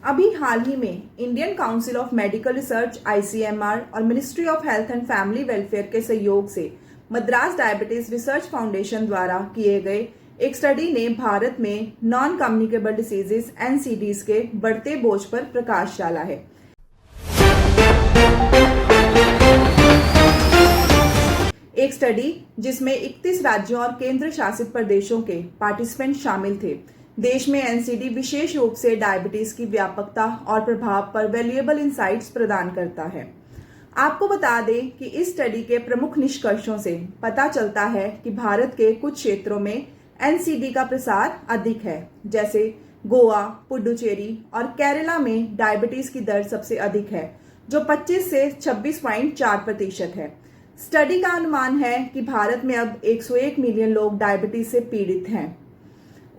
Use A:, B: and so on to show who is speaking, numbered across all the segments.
A: अभी हाल ही में Indian council of medical research (ICMR) और ministry of health and family welfare के सहयोग से मद्रास डायबिटीज रिसर्च फाउंडेशन द्वारा किए गए एक स्टडी ने भारत में नॉन कम्युनिकेबल डिसीजेस (NCDs) के बढ़ते बोझ पर प्रकाश डाला है। एक स्टडी जिसमें 31 राज्यों और केंद्र शासित प्रदेशों के पार्टिसिपेंट शामिल थे, देश में NCD विशेष रूप से डायबिटीज की व्यापकता और प्रभाव पर वैल्यूएबल इंसाइट्स प्रदान करता है। आपको बता दें कि इस स्टडी के प्रमुख निष्कर्षों से पता चलता है कि भारत के कुछ क्षेत्रों में NCD का प्रसार अधिक है, जैसे गोवा, पुडुचेरी और केरला में डायबिटीज की दर सबसे अधिक है, जो 25 से 26.4% है। स्टडी का अनुमान है कि भारत में अब 101 मिलियन लोग डायबिटीज से पीड़ित हैं।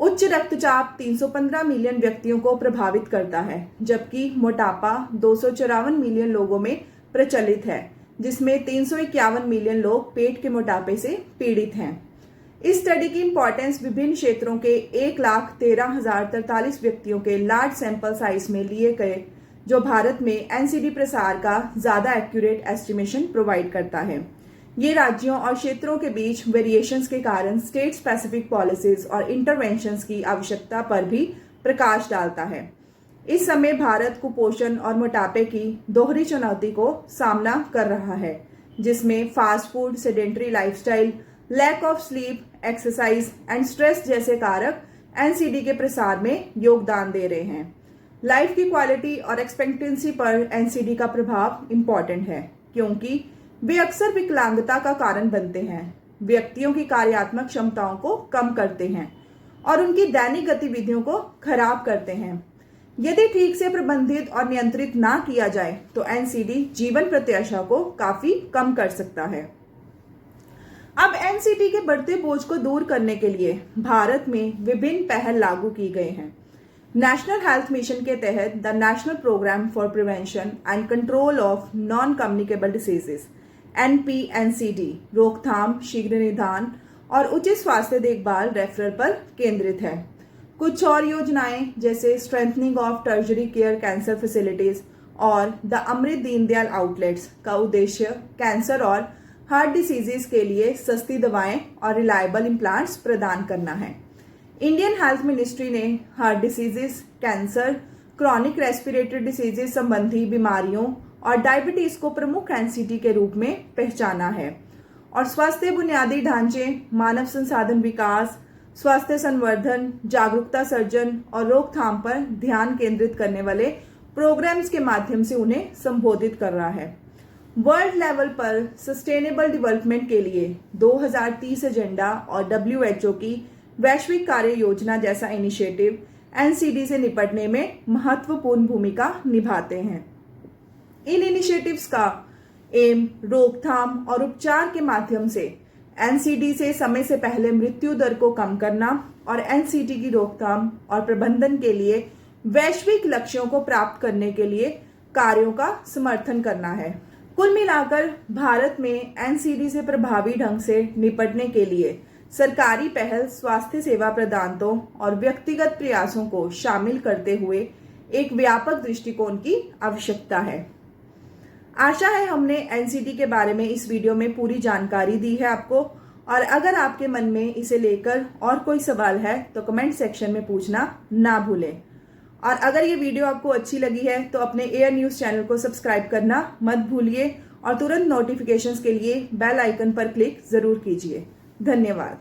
A: उच्च रक्तचाप 315 मिलियन व्यक्तियों को प्रभावित करता है, जबकि मोटापा 254 मिलियन लोगों में प्रचलित है, जिसमें 351 मिलियन लोग पेट के मोटापे से पीड़ित हैं। इस स्टडी की इंपॉर्टेंस विभिन्न क्षेत्रों के 1,13,043 व्यक्तियों के लार्ज सैंपल साइज में लिए गए, जो भारत में NCD प्रसार का ज्यादा एक्यूरेट एस्टिमेशन प्रोवाइड करता है। ये राज्यों और क्षेत्रों के बीच वेरिएशंस के कारण स्टेट स्पेसिफिक पॉलिसीज और इंटरवेंशंस की आवश्यकता पर भी प्रकाश डालता है। इस समय भारत कुपोषण और मोटापे की दोहरी चुनौती को सामना कर रहा है, जिसमें fast food, sedentary lifestyle, lack of sleep, exercise and stress जैसे कारक NCD के प्रसार में योगदान दे रहे हैं। लाइफ की क्वालिटी और एक्सपेक्टेंसी पर NCD का प्रभाव इम्पॉर्टेंट है, क्योंकि वे अक्सर विकलांगता का कारण बनते हैं, व्यक्तियों की कार्यात्मक क्षमताओं को कम करते हैं और उनकी दैनिक गतिविधियों को खराब करते हैं। यदि ठीक से प्रबंधित और नियंत्रित ना किया जाए तो NCD जीवन प्रत्याशा को काफी कम कर सकता है। अब NCD के बढ़ते बोझ को दूर करने के लिए भारत में विभिन्न पहल लागू की गए हैं। नेशनल हेल्थ मिशन के तहत the national programme for prevention and control of non communicable diseases NPNCD रोकथाम, शीघ्र निदान और उचित स्वास्थ्य देखभाल रेफरल पर केंद्रित है। कुछ और योजनाएं जैसे strengthening of tertiary care cancer facilities और द अमृत दीनदयाल आउटलेट्स का उद्देश्य कैंसर और हार्ट डिसीजेस के लिए सस्ती दवाएं और रिलायबल इम्प्लांट्स प्रदान करना है। इंडियन हेल्थ मिनिस्ट्री ने heart diseases, cancer, chronic respiratory diseases संबंधी बीमारियों और डायबिटीज को प्रमुख NCD के रूप में पहचाना है और स्वास्थ्य बुनियादी ढांचे, मानव संसाधन विकास, स्वास्थ्य संवर्धन, जागरूकता सर्जन और रोकथाम पर ध्यान केंद्रित करने वाले प्रोग्राम्स के माध्यम से उन्हें संबोधित कर रहा है। वर्ल्ड लेवल पर सस्टेनेबल डेवलपमेंट के लिए 2030 एजेंडा और WHO की वैश्विक कार्य योजना जैसा इनिशिएटिव NCD से निपटने में महत्वपूर्ण भूमिका निभाते हैं। इन इनिशिएटिव्स का एम रोकथाम और उपचार के माध्यम से NCD से समय से पहले मृत्यु दर को कम करना और NCD की रोकथाम और प्रबंधन के लिए वैश्विक लक्ष्यों को प्राप्त करने के लिए कार्यों का समर्थन करना है। कुल मिलाकर भारत में NCD से प्रभावी ढंग से निपटने के लिए सरकारी पहल, स्वास्थ्य सेवा प्रदाताओं और व्यक्तिगत प्रयासों को शामिल करते हुए एक व्यापक दृष्टिकोण की आवश्यकता है। आशा है हमने NCD के बारे में इस वीडियो में पूरी जानकारी दी है आपको, और अगर आपके मन में इसे लेकर और कोई सवाल है तो कमेंट सेक्शन में पूछना ना भूलें। और अगर ये वीडियो आपको अच्छी लगी है तो अपने एयर न्यूज़ चैनल को सब्सक्राइब करना मत भूलिए और तुरंत नोटिफिकेशंस के लिए बेल आइकन पर क्लिक जरूर कीजिए। धन्यवाद।